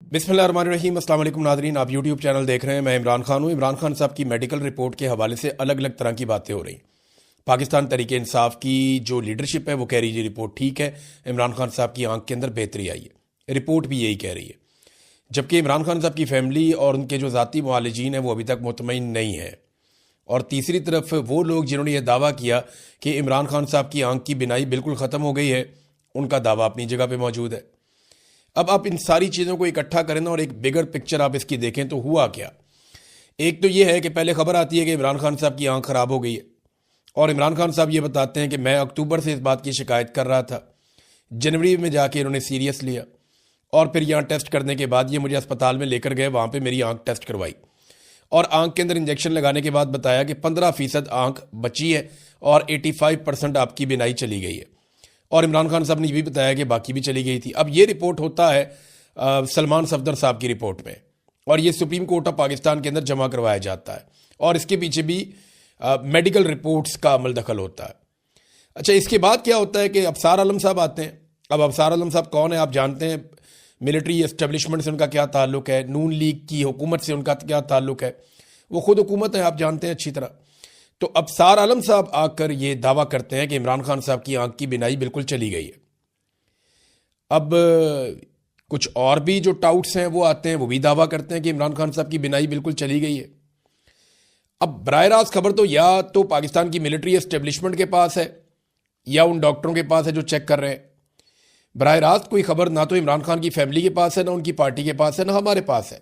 बिस्मिल्लाहिर्रहमानिर्रहीम। अस्सलाम वालेकुम नाज़रीन, आप यूट्यूब चैनल देख रहे हैं। मैं इमरान खान हूँ। इमरान खान साहब की मेडिकल रिपोर्ट के हवाले से अलग अलग तरह की बातें हो रही। पाकिस्तान तहरीक इंसाफ की जो लीडरशिप है वो कह रही है रिपोर्ट ठीक है, इमरान खान साहब की आंख के अंदर बेहतरी आई है। रिपोर्ट भी यही कह रही है, जबकि इमरान खान साहब की फैमिली और उनके जो ज़ाती मुआलिजीन हैं वो अभी तक मुतमईन नहीं है। और तीसरी तरफ वो लोग जिन्होंने ये दावा किया कि इमरान खान साहब की आंख की बिनाई बिल्कुल ख़त्म हो गई है, उनका दावा अपनी जगह पर मौजूद है। अब आप इन सारी चीज़ों को इकट्ठा करें ना और एक बिगर पिक्चर आप इसकी देखें तो हुआ क्या। एक तो ये है कि पहले खबर आती है कि इमरान खान साहब की आंख ख़राब हो गई है और इमरान खान साहब ये बताते हैं कि मैं अक्टूबर से इस बात की शिकायत कर रहा था, जनवरी में जाके इन्होंने सीरियस लिया और फिर यहाँ टेस्ट करने के बाद ये मुझे अस्पताल में लेकर गए, वहाँ पर मेरी आंख टेस्ट करवाई और आंख के अंदर इंजेक्शन लगाने के बाद बताया कि 15% आंख बची है और 85% आपकी बिनाई चली गई है। और इमरान खान साहब ने ये भी बताया कि बाकी भी चली गई थी। अब ये रिपोर्ट होता है सलमान सफदर साहब की रिपोर्ट में और ये सुप्रीम कोर्ट ऑफ पाकिस्तान के अंदर जमा करवाया जाता है और इसके पीछे भी मेडिकल रिपोर्ट्स का अमल दखल होता है। अच्छा, इसके बाद क्या होता है कि अफसार आलम साहब आते हैं। अब अफसार आलम साहब कौन है आप जानते हैं, मिलिट्री एस्टेब्लिशमेंट से उनका क्या ताल्लुक है, नून लीग की हुकूमत से उनका क्या ताल्लुक है, वो खुद हुकूमत है, आप जानते हैं अच्छी तरह। तो अफसार आलम साहब आकर ये दावा करते हैं कि इमरान खान साहब की आंख की बिनाई बिल्कुल चली गई है। अब कुछ और भी जो टाउट्स हैं वो आते हैं, वो भी दावा करते हैं कि इमरान खान साहब की बिनाई बिल्कुल चली गई है। अब बराह रास्त खबर तो या तो पाकिस्तान की मिलिट्री एस्टेब्लिशमेंट के पास है या उन डॉक्टरों के पास है जो चेक कर रहे हैं। बराह रास्त कोई खबर ना तो इमरान खान की फैमिली के पास है, ना उनकी पार्टी के पास है, ना हमारे पास है,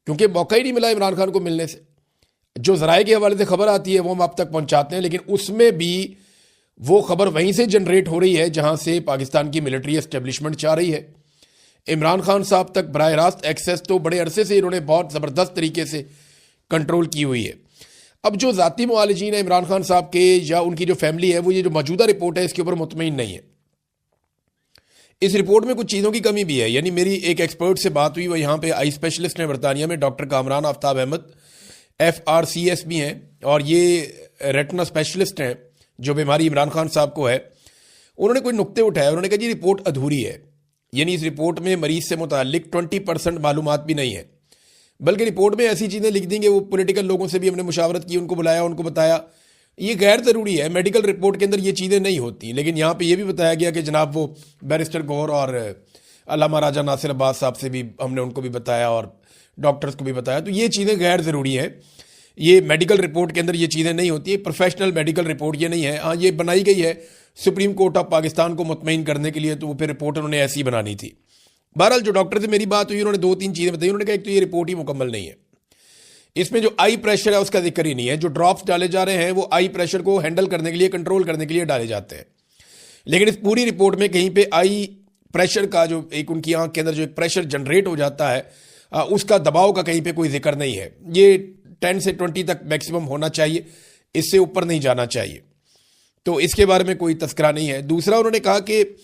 क्योंकि मौका ही नहीं मिला इमरान खान को मिलने से। जो ज़राए के हवाले से खबर आती है वो हम आप तक पहुंचाते हैं, लेकिन उसमें भी वो खबर वहीं से जनरेट हो रही है जहां से पाकिस्तान की मिलिट्री एस्टेब्लिशमेंट चाह रही है। इमरान खान साहब तक बराह रास्त एक्सेस तो बड़े अरसे से इन्होंने बहुत ज़बरदस्त तरीके से कंट्रोल की हुई है। अब जो ज़ाती मुआलिजीन है इमरान खान साहब के या उनकी जो फैमिली है वो ये जो मौजूदा रिपोर्ट है इसके ऊपर मुतमईन नहीं है। इस रिपोर्ट में कुछ चीज़ों की कमी भी है। यानी मेरी एक एक्सपर्ट से बात हुई, वो यहाँ पे आई स्पेशलिस्ट हैं बरतानिया में, डॉक्टर कामरान आफ्ताब अहमद FRCS भी हैं और ये रेटिना स्पेशलिस्ट हैं जो बीमारी इमरान खान साहब को है। उन्होंने कोई नुक्ते उठाए, उन्होंने कहा जी रिपोर्ट अधूरी है। यानी इस रिपोर्ट में मरीज से मुतालिक 20% मालूमात भी नहीं है, बल्कि रिपोर्ट में ऐसी चीज़ें लिख देंगे। वो पॉलिटिकल लोगों से भी हमने मुशावरत की, उनको बुलाया, उनको बताया ये गैर ज़रूरी है, मेडिकल रिपोर्ट के अंदर ये चीज़ें नहीं होती। लेकिन यहाँ पर यह भी बताया गया कि जनाब वो बैरिस्टर गौर और अल्लामा राजा नासिर अब्बास साहब से भी हमने उनको भी बताया और डॉक्टर्स को भी बताया, तो ये चीज़ें गैर ज़रूरी हैं। ये मेडिकल रिपोर्ट के अंदर ये चीज़ें नहीं होती, प्रोफेशनल मेडिकल रिपोर्ट ये नहीं है। हाँ, ये बनाई गई है सुप्रीम कोर्ट ऑफ पाकिस्तान को मुतमईन करने के लिए, तो वो फिर रिपोर्ट उन्होंने ऐसी बनानी थी। बहरहाल जो डॉक्टर से मेरी बात हुई उन्होंने 2-3 चीज़ें बताई। उन्होंने कहा एक तो ये रिपोर्ट ही मुकम्मल नहीं है, इसमें जो आई प्रेशर है उसका जिक्र ही नहीं है। जो ड्रॉप्स डाले जा रहे हैं वो आई प्रेशर को हैंडल करने के लिए, कंट्रोल करने के लिए डाले जाते हैं, लेकिन इस पूरी रिपोर्ट में कहीं पर आई प्रेशर का जो एक उनकी आंख के अंदर जो एक प्रेशर जनरेट हो जाता है उसका दबाव का कहीं पे कोई जिक्र नहीं है। ये 10 से 20 तक मैक्सिमम होना चाहिए, इससे ऊपर नहीं जाना चाहिए, तो इसके बारे में कोई तस्करा नहीं है। दूसरा उन्होंने कहा कि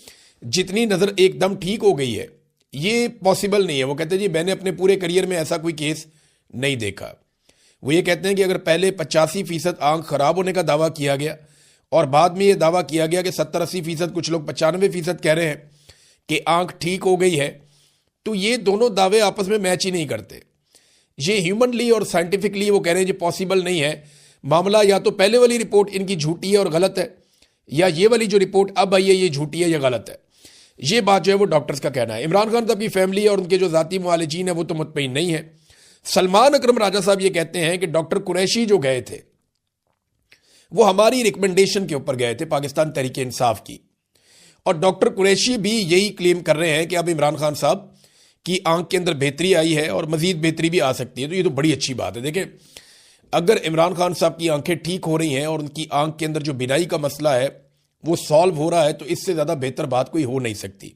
जितनी नज़र एकदम ठीक हो गई है ये पॉसिबल नहीं है। वो कहते हैं जी मैंने अपने पूरे करियर में ऐसा कोई केस नहीं देखा। वो ये कहते हैं कि अगर पहले 85% आंख खराब होने का दावा किया गया और बाद में ये दावा किया गया कि 70-80%, कुछ लोग 95% कह रहे हैं कि आंख ठीक हो गई है, तो ये दोनों दावे आपस में मैच ही नहीं करते। ये ह्यूमनली और साइंटिफिकली वो कह रहे हैं ये पॉसिबल नहीं है। मामला या तो पहले वाली रिपोर्ट इनकी झूठी है और गलत है, या ये वाली जो रिपोर्ट अब आई है ये झूठी है या गलत है। ये बात जो है वो डॉक्टर्स का कहना है। इमरान खान साहब की फैमिली और उनके जो ज़ाती मुआलिजीन है वो तो मुतमईन नहीं है। सलमान अकरम राजा साहब ये कहते हैं कि डॉक्टर कुरैशी जो गए थे वो हमारी रिकमेंडेशन के ऊपर गए थे, पाकिस्तान तहरीक इंसाफ की, और डॉक्टर कुरैशी भी यही क्लेम कर रहे हैं कि अब इमरान खान साहब की आंख के अंदर बेहतरी आई है और मजीद बेहतरी भी आ सकती है। तो ये तो बड़ी अच्छी बात है। देखें, अगर इमरान खान साहब की आंखें ठीक हो रही हैं और उनकी आंख के अंदर जो बिनाई का मसला है वो सॉल्व हो रहा है, तो इससे ज़्यादा बेहतर बात कोई हो नहीं सकती।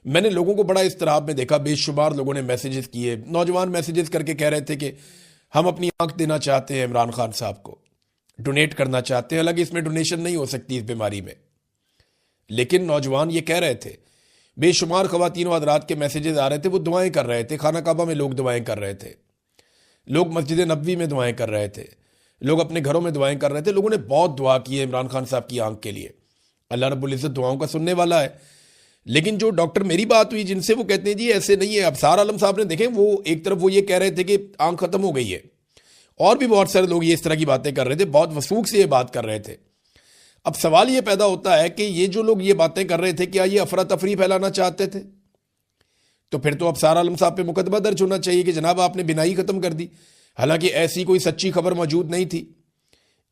मैंने लोगों को बड़ा इस्तराब में देखा, बेशुमार लोगों ने मैसेजेस किए, नौजवान मैसेजेस करके कह रहे थे कि हम अपनी आंख देना चाहते हैं इमरान खान साहब को, डोनेट करना चाहते हैं। हालांकि इसमें डोनेशन नहीं हो सकती इस बीमारी में, लेकिन नौजवान ये कह रहे थे। बेशुमार ख़वातीन हज़रात के मैसेजेस आ रहे थे, वो दुआएं कर रहे थे। खाना काबा में लोग दुआएं कर रहे थे, लोग मस्जिद नबवी में दुआएं कर रहे थे, लोग अपने घरों में दुआएं कर रहे थे। लोगों ने बहुत दुआ की है इमरान खान साहब की आंख के लिए। अल्लाह रब्बुल इज़्ज़त दुआओं का सुनने वाला है। लेकिन जो डॉक्टर मेरी बात हुई जिनसे, वो कहते हैं जी ऐसे नहीं है। अबसार आलम साहब ने देखें, वो एक तरफ वो ये कह रहे थे कि आंख खत्म हो गई है, और भी बहुत सारे लोग ये इस तरह की बातें कर रहे थे, बहुत वसूख से ये बात कर रहे थे। अब सवाल ये पैदा होता है कि ये जो लोग ये बातें कर रहे थे, क्या ये अफरा तफरी फैलाना चाहते थे? तो फिर तो अबसार आलम साहब पे मुकदमा दर्ज होना चाहिए कि जनाब आपने बिनाई खत्म कर दी, हालांकि ऐसी कोई सच्ची खबर मौजूद नहीं थी।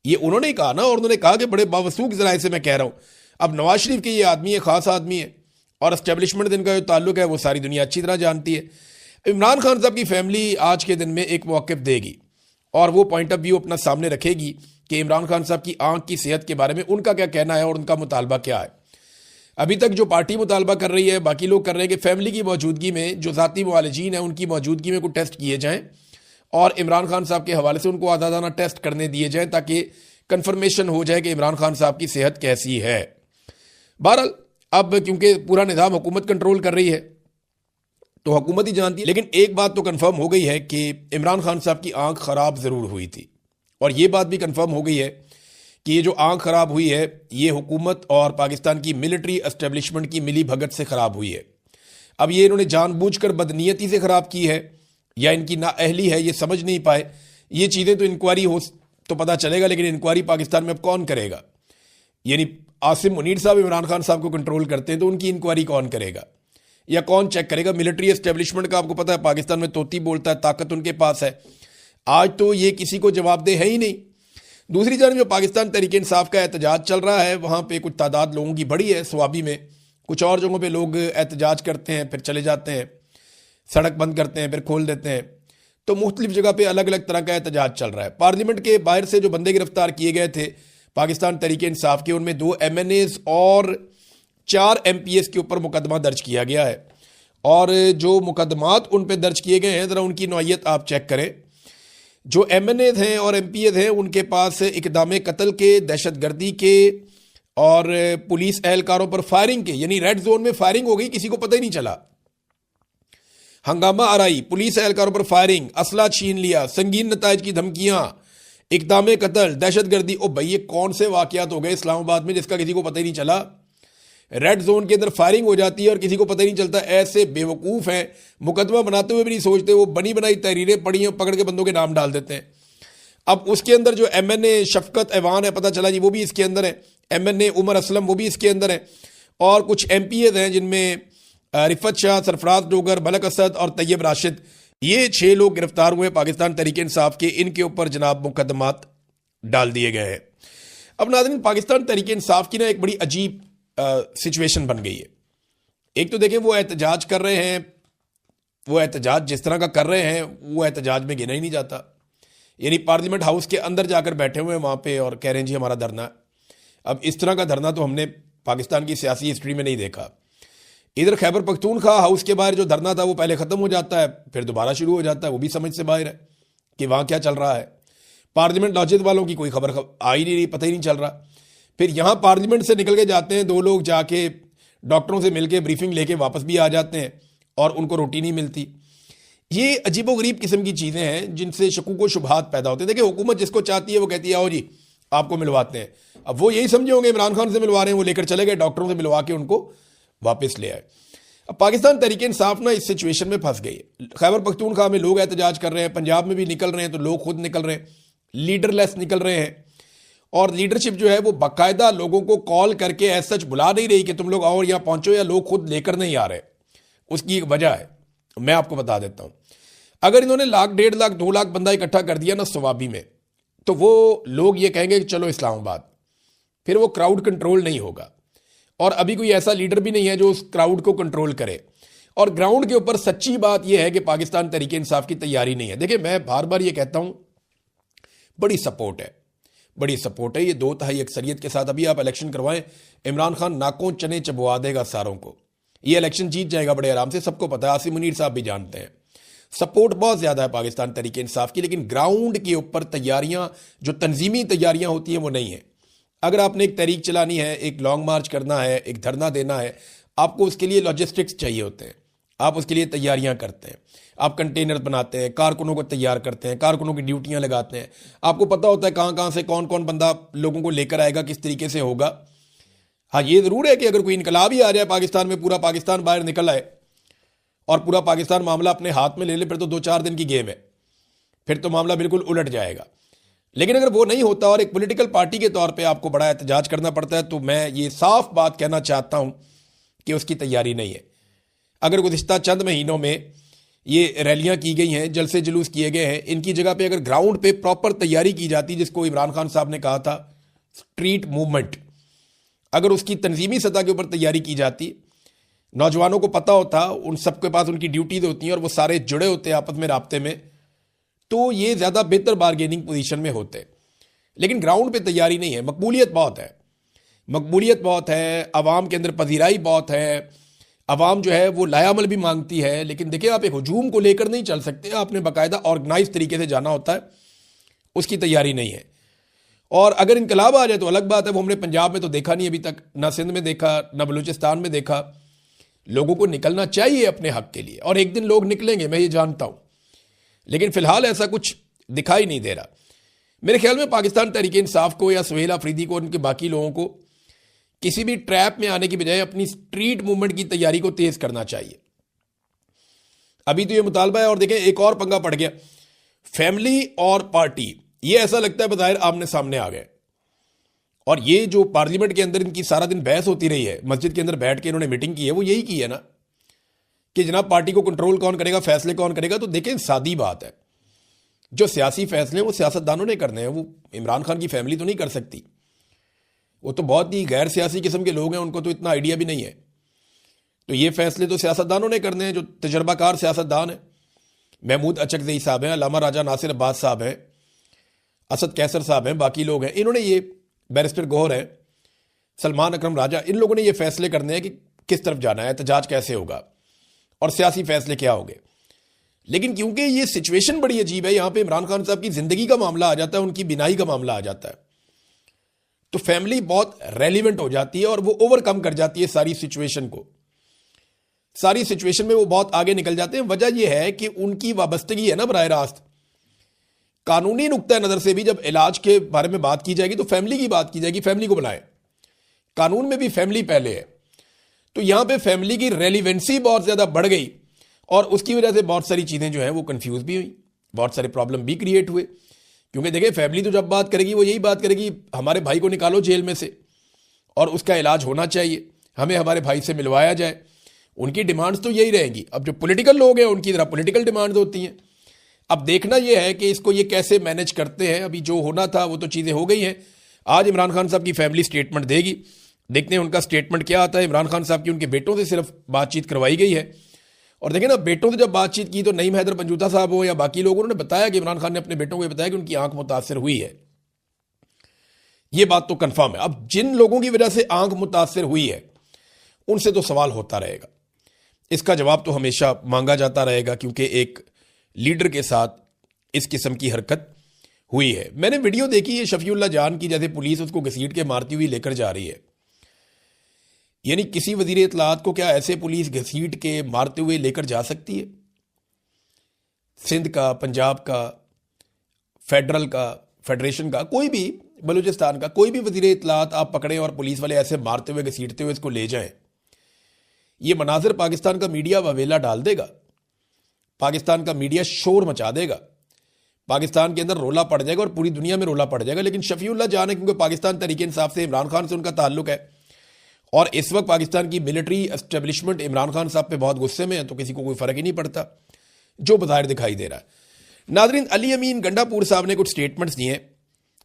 ये उन्होंने कहा ना, और उन्होंने कहा कि बड़े बावसूख जराए से मैं कह रहा हूं। अब नवाज शरीफ के ये आदमी है, खास आदमी है, और एस्टेब्लिशमेंट दिन का जो ताल्लुक है वो सारी दुनिया अच्छी तरह जानती है। इमरान खान साहब की फैमिली आज के दिन में एक मौक़िफ़ देगी और वो पॉइंट ऑफ व्यू अपना सामने रखेगी कि इमरान खान साहब की आंख की सेहत के बारे में उनका क्या कहना है और उनका मुतालबा क्या है। अभी तक जो पार्टी मुतालबा कर रही है, बाकी लोग कर रहे हैं कि फैमिली की मौजूदगी में जो ज़ाती मुआलजीन हैं उनकी मौजूदगी में कुछ टेस्ट किए जाएँ और इमरान खान साहब के हवाले से उनको आज़ादाना टेस्ट करने दिए जाएँ ताकि कन्फर्मेशन हो जाए कि इमरान खान साहब की सेहत कैसी है। बहरहाल अब क्योंकि पूरा निज़ाम हुकूमत कंट्रोल कर रही है तो हुकूमत ही जानती है, लेकिन एक बात तो कंफर्म हो गई है कि इमरान खान साहब की आंख ख़राब ज़रूर हुई थी, और ये बात भी कंफर्म हो गई है कि ये जो आंख ख़राब हुई है ये हुकूमत और पाकिस्तान की मिलिट्री एस्टेब्लिशमेंट की मिली भगत से ख़राब हुई है। अब ये इन्होंने जानबूझकर बदनीयती से ख़राब की है या इनकी नाअहली है, ये समझ नहीं पाए। ये चीज़ें तो इंक्वायरी हो तो पता चलेगा, लेकिन इंक्वायरी पाकिस्तान में अब कौन करेगा? यानी आसिम मुनीर साहब इमरान खान साहब को कंट्रोल करते हैं तो उनकी इंक्वायरी कौन करेगा या कौन चेक करेगा? मिलिट्री एस्टेब्लिशमेंट का आपको पता है पाकिस्तान में तोती बोलता है, ताकत उनके पास है। आज तो ये किसी को जवाबदेह है ही नहीं। दूसरी जानब जो पाकिस्तान तहरीक इंसाफ का एहतजाज चल रहा है वहाँ पे कुछ तादाद लोगों की बड़ी है स्वाबी में, कुछ और जगहों पे लोग एहतजाज करते हैं फिर चले जाते हैं, सड़क बंद करते हैं फिर खोल देते हैं, तो मुख्तलिफ जगह पे अलग अलग तरह का एहतजाज चल रहा है। पार्लियामेंट के बाहर से जो बंदे गिरफ्तार किए गए थे पाकिस्तान तहरीक इंसाफ के, उनमें 2 MNAs और 4 MPs के ऊपर मुकदमा दर्ज किया गया है, और जो मुकदमात उन पर दर्ज किए गए हैं ज़रा उनकी नौइयत आप चेक करें। जो MNAs हैं और MPs हैं उनके पास इक़दाम कत्ल के, दहशतगर्दी के और पुलिस एहलकारों पर फायरिंग के, यानी रेड जोन में फायरिंग हो गई, किसी को पता ही नहीं चला, हंगामा आराई, पुलिस एहलकारों पर फायरिंग, असला छीन लिया, संगीन नताइज की धमकियां, इक़दाम कत्ल, दहशतगर्दी। ओ भाई ये कौन से वाक़यात हो गए इस्लामाबाद में जिसका किसी को पता ही नहीं चला? रेड जोन के अंदर फायरिंग हो जाती है और किसी को पता ही नहीं चलता। ऐसे बेवकूफ़ हैं, मुकदमा बनाते हुए भी नहीं सोचते, वो बनी बनाई तहरीरें पड़ी हैं पकड़ के बंदों के नाम डाल देते हैं। अब उसके अंदर जो MNA शफकत ऐवान है, पता चला जी वो भी इसके अंदर है, MNA उमर असलम वो भी इसके अंदर है, और कुछ MPs हैं जिनमें रिफत शाह, सरफराज डोगर, मलक असद और तैयब राशिद, ये 6 लोग गिरफ्तार हुए पाकिस्तान तहरीक इंसाफ के। इनके ऊपर जनाब मुकदमात डाल दिए गए हैं। अब नाज़रीन पाकिस्तान तहरीक इंसाफ की ना एक बड़ी अजीब सिचुएशन बन गई है। एक तो देखें वो एहतजाज कर रहे हैं, वो एहतजाज जिस तरह का कर रहे हैं वो एहतजाज में गिना ही नहीं जाता। यानी पार्लियामेंट हाउस के अंदर जाकर बैठे हुए हैं वहाँ पे और कह रहे हैं जी हमारा धरना। अब इस तरह का धरना तो हमने पाकिस्तान की सियासी हिस्ट्री में नहीं देखा। इधर खैबर पख्तूनख्वा हाउस के बाहर जो धरना था वो पहले ख़त्म हो जाता है फिर दोबारा शुरू हो जाता है, वो भी समझ से बाहर है कि वहाँ क्या चल रहा है। पार्लियामेंट लॉजिद वालों की कोई खबर आ ही नहीं रही, पता ही नहीं चल रहा। फिर यहाँ पार्लियामेंट से निकल के जाते हैं 2 लोग, जाके डॉक्टरों से मिलके ब्रीफिंग लेके वापस भी आ जाते हैं और उनको रोटी नहीं मिलती। ये अजीबोगरीब किस्म की चीज़ें हैं जिनसे शकूक व शुबहात पैदा होते हैं। देखिए हुकूमत जिसको चाहती है वो कहती है आओ जी आपको मिलवाते हैं। अब वो यही समझे होंगे इमरान खान से मिलवा रहे हैं, वो लेकर चले गए, डॉक्टरों से मिलवा के उनको वापस ले आए। अब पाकिस्तान तहरीक इंसाफ ना इस सिचुएशन में फंस गई है। खैबर पख्तूनख्वा में लोग एहतजाज कर रहे हैं, पंजाब में भी निकल रहे हैं, तो लोग खुद निकल रहे हैं, लीडरलेस निकल रहे हैं, और लीडरशिप जो है वो बाकायदा लोगों को कॉल करके ऐसा सच बुला नहीं रही कि तुम लोग आओ यहाँ पहुंचो, या लोग खुद लेकर नहीं आ रहे। उसकी एक वजह है, मैं आपको बता देता हूँ। अगर इन्होंने 1 लाख 1.5 लाख 2 लाख बंदा इकट्ठा कर दिया ना स्वाबी में, तो वो लोग ये कहेंगे कि चलो इस्लामाबाद, फिर वो क्राउड कंट्रोल नहीं होगा, और अभी कोई ऐसा लीडर भी नहीं है जो उस क्राउड को कंट्रोल करे। और ग्राउंड के ऊपर सच्ची बात यह है कि पाकिस्तान तहरीक इंसाफ की तैयारी नहीं है। देखिए मैं बार बार ये कहता हूं, बड़ी सपोर्ट है, बड़ी सपोर्ट है, ये 2/3 अक्सरियत के साथ। अभी आप इलेक्शन करवाएं, इमरान खान नाकों चने चबवा देगा सारों को, ये इलेक्शन जीत जाएगा बड़े आराम से, सबको पता है, आसिम मुनीर साहब भी जानते हैं। सपोर्ट बहुत ज़्यादा है पाकिस्तान तहरीक इंसाफ की, लेकिन ग्राउंड के ऊपर तैयारियां, जो तंजीमी तैयारियां होती हैं वो नहीं है। अगर आपने एक तहरीक चलानी है, एक लॉन्ग मार्च करना है, एक धरना देना है, आपको उसके लिए लॉजिस्टिक्स चाहिए होते हैं, आप उसके लिए तैयारियां करते हैं, आप कंटेनर बनाते हैं, कारकुनों को तैयार करते हैं, कारकुनों की ड्यूटियां लगाते हैं, आपको पता होता है कहाँ कहाँ से कौन कौन बंदा लोगों को लेकर आएगा, किस तरीके से होगा। हाँ, ये ज़रूर है कि अगर कोई इनकलाब ही आ जाए पाकिस्तान में, पूरा पाकिस्तान बाहर निकल आए और पूरा पाकिस्तान मामला अपने हाथ में ले ले, फिर तो 2-4 दिन की गेम है, फिर तो मामला बिल्कुल उलट जाएगा। लेकिन अगर वो नहीं होता और एक पॉलिटिकल पार्टी के तौर पे आपको बड़ा एहतजाज करना पड़ता है, तो मैं ये साफ बात कहना चाहता हूं कि उसकी तैयारी नहीं है। अगर गुज़िश्ता चंद महीनों में ये रैलियां की गई हैं, जलसे जुलूस किए गए हैं, इनकी जगह पे अगर ग्राउंड पे प्रॉपर तैयारी की जाती, जिसको इमरान खान साहब ने कहा था स्ट्रीट मूवमेंट, अगर उसकी तंजीमी सतह के ऊपर तैयारी की जाती, नौजवानों को पता होता, उन सबके पास उनकी ड्यूटीज होती हैं और वो सारे जुड़े होते हैं आपस में राब्ते में, तो ये ज़्यादा बेहतर बारगेनिंग पोजीशन में होते। लेकिन ग्राउंड पे तैयारी नहीं है। मकबूलियत बहुत है, मकबूलियत बहुत है, आवाम के अंदर पजीराई बहुत है, आवाम जो है वो लायामल भी मांगती है। लेकिन देखिए, आप एक हजूम को लेकर नहीं चल सकते, आपने बाकायदा ऑर्गेनाइज तरीके से जाना होता है, उसकी तैयारी नहीं है। और अगर इनकलाब आ जाए तो अलग बात है, वो हमने पंजाब में तो देखा नहीं अभी तक, ना सिंध में देखा, ना बलूचिस्तान में देखा। लोगों को निकलना चाहिए अपने हक के लिए, और एक दिन लोग निकलेंगे, मैं ये जानता हूं, लेकिन फिलहाल ऐसा कुछ दिखाई नहीं दे रहा। मेरे ख्याल में पाकिस्तान तहरीक इंसाफ को या सुहेल अफरीदी को, उनके बाकी लोगों को किसी भी ट्रैप में आने की बजाय अपनी स्ट्रीट मूवमेंट की तैयारी को तेज करना चाहिए। अभी तो ये मुतालबा है, और देखें एक और पंगा पड़ गया, फैमिली और पार्टी, ये ऐसा लगता है बज़ाहिर आमने सामने आ गए। और ये जो पार्लियामेंट के अंदर इनकी सारा दिन बहस होती रही है, मस्जिद के अंदर बैठ के इन्होंने मीटिंग की है, वो यही की है ना कि जनाब पार्टी को कंट्रोल कौन करेगा, फैसले कौन करेगा। तो देखें, सादी बात है, जो सियासी फैसले वो सियासतदानों ने करने हैं, वो इमरान खान की फैमिली तो नहीं कर सकती। वो तो बहुत ही गैर सियासी किस्म के लोग हैं, उनको तो इतना आइडिया भी नहीं है। तो ये फैसले तो सियासतदानों ने करने हैं, जो तजर्बाकार सियासतदान है। महमूद अचकज़ई साहब हैं, अल्लामा राजा नासिर अब्बास साहब हैं, असद कैसर साहब हैं, बाकी लोग हैं, इन्होंने ये, बैरिस्टर गौहर है, सलमान अकरम राजा, इन लोगों ने ये फैसले करने हैं कि किस तरफ जाना है, एहतजाज कैसे होगा और सियासी फैसले क्या होंगे। लेकिन क्योंकि ये सिचुएशन बड़ी अजीब है, यहां पे इमरान खान साहब की जिंदगी का मामला आ जाता है, उनकी बिनाई का मामला आ जाता है, तो फैमिली बहुत रेलिवेंट हो जाती है और वो ओवरकम कर जाती है सारी सिचुएशन को। सारी सिचुएशन में वो बहुत आगे निकल जाते हैं। वजह यह है कि उनकी वाबस्तगी है ना बराह रास्त। कानूनी नुक्ता नजर से भी जब इलाज के बारे में बात की जाएगी तो फैमिली की बात की जाएगी, फैमिली को बुलाएं। कानून में भी फैमिली पहले है, तो यहां पे फैमिली की रेलिवेंसी बहुत ज्यादा बढ़ गई और उसकी वजह से बहुत सारी चीजें जो है वो कंफ्यूज भी हुई, बहुत सारे प्रॉब्लम भी क्रिएट हुए। क्योंकि देखिए, फैमिली तो जब बात करेगी वो यही बात करेगी, हमारे भाई को निकालो जेल में से और उसका इलाज होना चाहिए, हमें हमारे भाई से मिलवाया जाए। उनकी डिमांड्स तो यही रहेंगी। अब जो पॉलिटिकल लोग हैं उनकी तरह पॉलिटिकल डिमांड्स होती हैं। अब देखना यह है कि इसको ये कैसे मैनेज करते हैं। अभी जो होना था वो तो चीज़ें हो गई हैं। आज इमरान खान साहब की फैमिली स्टेटमेंट देगी, देखते हैं उनका स्टेटमेंट क्या आता है। इमरान खान साहब की उनके बेटों से सिर्फ बातचीत करवाई गई है, और देखें ना, बेटों से जब बातचीत की तो नईम हैदर पंजूता साहब हो या बाकी लोग, उन्होंने बताया कि इमरान खान ने अपने बेटों को बताया कि उनकी आंख मुतासर हुई है। ये बात तो कंफर्म है। अब जिन लोगों की वजह से आंख मुतासर हुई है उनसे तो सवाल होता रहेगा, इसका जवाब तो हमेशा मांगा जाता रहेगा, क्योंकि एक लीडर के साथ इस किस्म की हरकत हुई है। मैंने वीडियो देखी है शफीउल्लाह जान की, जैसे पुलिस उसको घसीट के मारती हुई लेकर जा रही है। यानी किसी वजीर इत्तलात को क्या ऐसे पुलिस घसीट के मारते हुए लेकर जा सकती है? सिंध का, पंजाब का, फेडरल का, फेडरेशन का, कोई भी, बलूचिस्तान का कोई भी वजीर इत्तलात आप पकड़े और पुलिस वाले ऐसे मारते हुए घसीटते हुए इसको ले जाएं, ये मनाजिर पाकिस्तान का मीडिया ववेला डाल देगा, पाकिस्तान का मीडिया शोर मचा देगा, पाकिस्तान के अंदर रोला पड़ जाएगा और पूरी दुनिया में रोला पड़ जाएगा। लेकिन शफीउल्लाह जान है, क्योंकि पाकिस्तान तहरीक इंसाफ से, इमरान खान से उनका ताल्लुक है और इस वक्त पाकिस्तान की मिलिट्री एस्टेब्लिशमेंट इमरान खान साहब पे बहुत गुस्से में है, तो किसी को कोई फर्क ही नहीं पड़ता जो बाहर दिखाई दे रहा है। नाजरीन, अली अमीन गंडापुर साहब ने कुछ स्टेटमेंट्स दिए।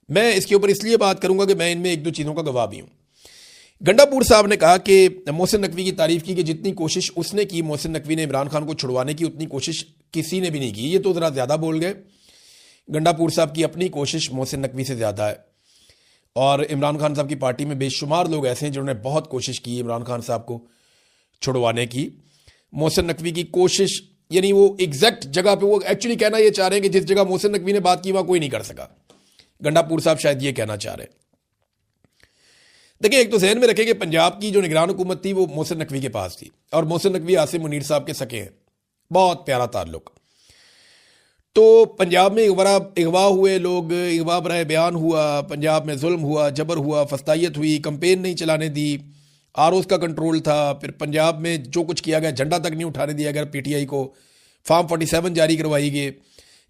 मैं इसके ऊपर इसलिए बात करूंगा कि मैं इनमें एक दो चीज़ों का गवाह भी हूं। गंडापुर साहब ने कहा कि मोहसिन नकवी की तारीफ की कि जितनी कोशिश उसने की मोहसिन नकवी ने इमरान खान को छुड़वाने की, उतनी कोशिश किसी ने भी नहीं की। ये तो ज़रा ज़्यादा बोल गए। गंडापुर साहब की अपनी कोशिश मोहसिन नकवी से ज़्यादा है, और इमरान खान साहब की पार्टी में बेशुमार लोग ऐसे हैं जिन्होंने बहुत कोशिश की इमरान खान साहब को छुड़वाने की। मोहसिन नकवी की कोशिश, यानी वो एग्जैक्ट जगह पे, वो एक्चुअली कहना ये चाह रहे हैं कि जिस जगह मोहसिन नकवी ने बात की वहां कोई नहीं कर सका। गंडापुर साहब शायद ये कहना चाह रहे हैं। देखिए, एक तो जहन में रखें कि पंजाब की जो निगरान हुकूमत थी वो मोहसिन नकवी के पास थी, और मोहसिन नकवी आसिम मुनीर साहब के सके हैं, बहुत प्यारा ताल्लुक। तो पंजाब में अगवा हुए लोग, अगवा बराए बयान हुआ, पंजाब में जुल्म हुआ, जबर हुआ, फस्तायत हुई, कंपेन नहीं चलाने दी, आरओस का कंट्रोल था, फिर पंजाब में जो कुछ किया गया, झंडा तक नहीं उठाने दिया गया पीटीआई को, फार्म 47 जारी करवाई गई।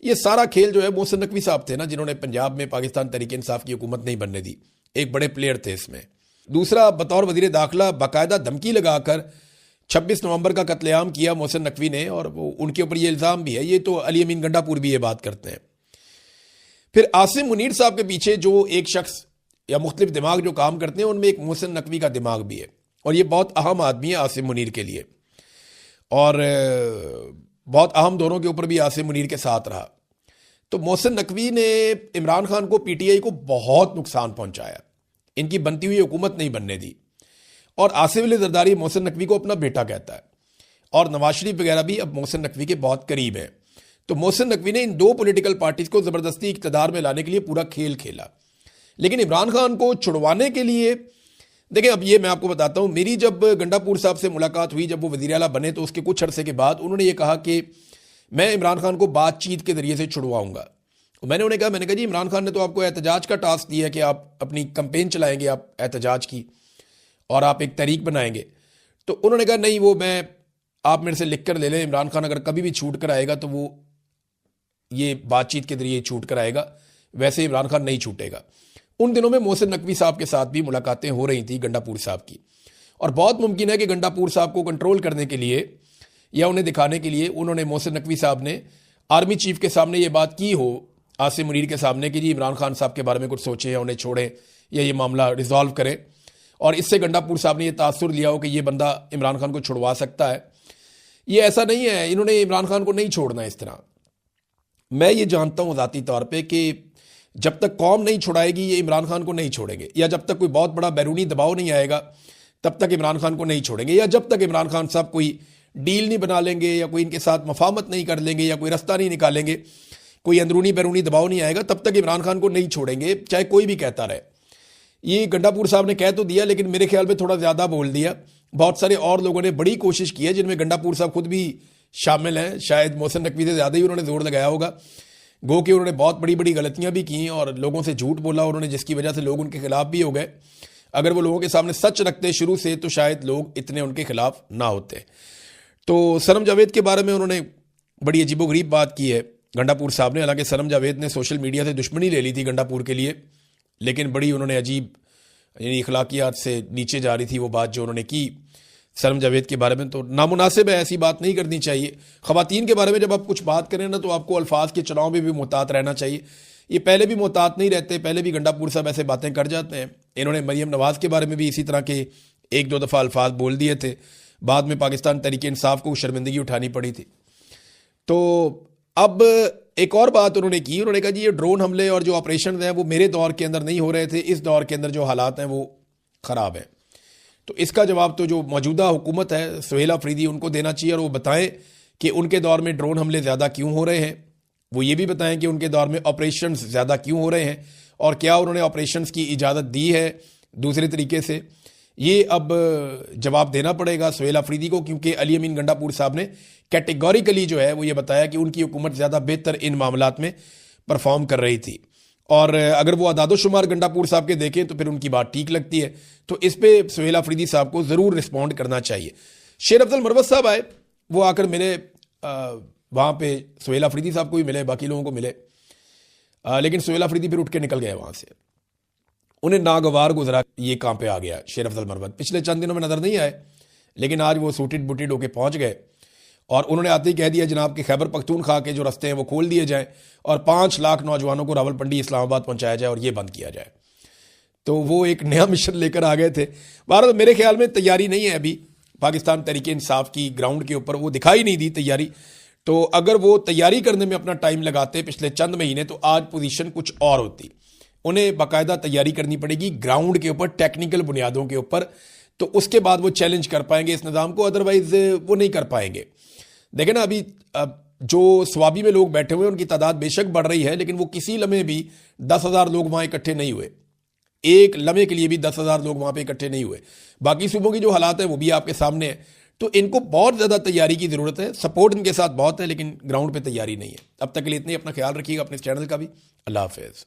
ये सारा खेल जो है मोहसिन नकवी साहब थे ना, जिन्होंने पंजाब में पाकिस्तान तहरीक इंसाफ की हुकूमत नहीं बनने दी। एक बड़े प्लेयर थे इसमें। दूसरा, बतौर वजीर दाखिला बाकायदा धमकी लगाकर 26 नवंबर का कत्लेआम किया मोहसिन नकवी ने, और वो उनके ऊपर ये इल्ज़ाम भी है। ये तो अली अमीन गंडापुर भी ये बात करते हैं। फिर आसिम मुनीर साहब के पीछे जो एक शख्स या मुख्तलिफ दिमाग जो काम करते हैं, उनमें एक मोहसिन नकवी का दिमाग भी है, और ये बहुत अहम आदमी है आसिम मुनीर के लिए, और बहुत अहम दोनों के ऊपर भी आसिम मुनीर के साथ रहा। तो मोहसिन नकवी ने इमरान खान को, पीटीआई को बहुत नुकसान पहुंचाया, इनकी बनती हुई हुकूमत नहीं बनने दी। और आसिफ अली जरदारी मोहसिन नकवी को अपना बेटा कहता है, और नवाज शरीफ वगैरह भी अब मोहसिन नकवी के बहुत करीब हैं। तो मोहसिन नकवी ने इन दो पॉलिटिकल पार्टीज को ज़बरदस्ती इक़्तिदार में लाने के लिए पूरा खेल खेला। लेकिन इमरान खान को छुड़वाने के लिए, देखें अब ये मैं आपको बताता हूँ, मेरी जब गंडापुर साहब से मुलाकात हुई, जब वो वज़ीर आला बने, तो उसके कुछ अरसे के बाद उन्होंने ये कहा कि मैं इमरान खान को बातचीत के ज़रिए से छुड़वाऊँगा। मैंने उन्हें कहा जी इमरान खान ने तो आपको एहतजाज का टास्क दिया है कि आप अपनी कंपेन चलाएंगे, आप एहतजाज की, और आप एक तहरीक बनाएंगे। तो उन्होंने कहा नहीं, वो आप मेरे से लिख कर ले लें, इमरान खान अगर कभी भी छूट कर आएगा तो वो ये बातचीत के जरिए छूट कर आएगा, वैसे इमरान खान नहीं छूटेगा। उन दिनों में मोहसिन नकवी साहब के साथ भी मुलाकातें हो रही थी गंडापुर साहब की, और बहुत मुमकिन है कि गंडापुर साहब को कंट्रोल करने के लिए या उन्हें दिखाने के लिए उन्होंने, मोहसिन नकवी साहब ने आर्मी चीफ के सामने ये बात की हो, आसिम मुनीर के सामने, कि जी इमरान खान साहब के बारे में कुछ सोचें या उन्हें छोड़ें या ये मामला रिजॉल्व करें। और इससे गंडापुर साहब ने ये तासुर लिया हो कि ये बंदा इमरान खान को छुड़वा सकता है। ये ऐसा नहीं है, इन्होंने इमरान खान को नहीं छोड़ना इस तरह। मैं ये जानता हूँ ज़ाती तौर पे कि जब तक कौम नहीं छुड़ाएगी ये इमरान खान को नहीं छोड़ेंगे, या जब तक कोई बहुत बड़ा बैरूनी दबाव नहीं आएगा तब तक इमरान खान को नहीं छोड़ेंगे, या जब तक इमरान खान साहब कोई डील नहीं बना लेंगे या कोई इनके साथ मफाहमत नहीं कर लेंगे या कोई रास्ता नहीं निकालेंगे, कोई अंदरूनी बैरूनी दबाव नहीं आएगा, तब तक इमरान खान को नहीं छोड़ेंगे, चाहे कोई भी कहता रहे। ये गंडापुर साहब ने कह तो दिया, लेकिन मेरे ख्याल में थोड़ा ज़्यादा बोल दिया। बहुत सारे और लोगों ने बड़ी कोशिश की है, जिनमें गंडापुर साहब खुद भी शामिल हैं। शायद मोहसिन नकवी से ज़्यादा ही उन्होंने जोर लगाया होगा। गो कि उन्होंने बहुत बड़ी बड़ी गलतियां भी की और लोगों से झूठ बोला उन्होंने, जिसकी वजह से लोग उनके खिलाफ भी हो गए। अगर वो लोगों के सामने सच रखते शुरू से तो शायद लोग इतने उनके खिलाफ ना होते। तो सनम जावेद के बारे में उन्होंने बड़ी अजीबोगरीब बात की है गंडापुर साहब ने। हालांकि सनम जावेद ने सोशल मीडिया से दुश्मनी ले ली थी गंडापुर के लिए, लेकिन बड़ी उन्होंने अजीब, यानी अखलाकियात से नीचे जा रही थी वो बात जो उन्होंने की सनम जावेद के बारे में। तो नामुनासिब है, ऐसी बात नहीं करनी चाहिए। ख़वातीन के बारे में जब आप कुछ बात करें ना, तो आपको अल्फाज के चुनाव में भी मुहतात रहना चाहिए। ये पहले भी मुहतात नहीं रहते, पहले भी गंडापुर साहब ऐसे बातें कर जाते हैं। इन्होंने मरियम नवाज़ के बारे में भी इसी तरह के एक दो दफ़ा अल्फाज बोल दिए थे, बाद में पाकिस्तान तहरीक इंसाफ को शर्मिंदगी उठानी पड़ी थी। तो अब एक और बात उन्होंने की, उन्होंने कहा जी ये ड्रोन हमले और जो ऑपरेशन हैं वो मेरे दौर के अंदर नहीं हो रहे थे, इस दौर के अंदर जो हालात हैं वो ख़राब हैं। तो इसका जवाब तो जो मौजूदा हुकूमत है सुहेल अफरीदी उनको देना चाहिए, और वो बताएं कि उनके दौर में ड्रोन हमले ज़्यादा क्यों हो रहे हैं। वो ये भी बताएं कि उनके दौर में ऑपरेशंस ज़्यादा क्यों हो रहे हैं, और क्या उन्होंने ऑपरेशंस की इजाज़त दी है दूसरे तरीके से। ये अब जवाब देना पड़ेगा सुहेल अफरीदी को, क्योंकि अली अमीन गंडापुर साहब ने कैटेगोरिकली जो है वो ये बताया कि उनकी हुकूमत ज़्यादा बेहतर इन मामलात में परफॉर्म कर रही थी। और अगर वो अदादोशुमार गंडापुर साहब के देखें तो फिर उनकी बात ठीक लगती है। तो इस पे सुहेल अफरीदी साहब को ज़रूर रिस्पॉन्ड करना चाहिए। शेर अफजल मरवत साहब आए, वो आकर मिले, वहाँ पे सुहेल अफरीदी साहब को भी मिले, बाकी लोगों को मिले, लेकिन सुहेल अफरीदी फिर उठ के निकल गए वहाँ से। उन्हें नागवार गुजरा ये कहाँ पे आ गया शेर अफजल मरवत। पिछले चंद दिनों में नज़र नहीं आए, लेकिन आज वो सूटेड बुटेड होके पहुँच गए, और उन्होंने आते ही कह दिया जनाब कि खैबर पख्तूनख्वा के जो रास्ते हैं वो खोल दिए जाएं और 5 लाख नौजवानों को रावलपिंडी इस्लामाबाद पहुंचाया जाए और ये बंद किया जाए। तो वो एक नया मिशन लेकर आ गए थे। भारत मेरे ख्याल में तैयारी नहीं है अभी पाकिस्तान तहरीक इंसाफ की, ग्राउंड के ऊपर वो दिखाई नहीं दी तैयारी। तो अगर वो तैयारी करने में अपना टाइम लगाते पिछले चंद महीने, तो आज पोजीशन कुछ और होती। उन्हें बाकायदा तैयारी करनी पड़ेगी ग्राउंड के ऊपर, टेक्निकल बुनियादों के ऊपर, तो उसके बाद वो चैलेंज कर पाएंगे इस निज़ाम को, अदरवाइज वो नहीं कर पाएंगे। देखें ना, अभी जो स्वाबी में लोग बैठे हुए हैं उनकी तादाद बेशक बढ़ रही है, लेकिन वो किसी लम्हे भी 10,000 लोग वहाँ इकट्ठे नहीं हुए। एक लम्हे के लिए भी 10,000 लोग वहाँ पे इकट्ठे नहीं हुए। बाकी सूबों की जो हालात है वो भी आपके सामने है। तो इनको बहुत ज़्यादा तैयारी की ज़रूरत है, सपोर्ट इनके साथ बहुत है, लेकिन ग्राउंड पे तैयारी नहीं है। अब तक के लिए इतनी, अपना ख्याल रखिएगा, अपने चैनल का भी। अल्लाह हाफिज़।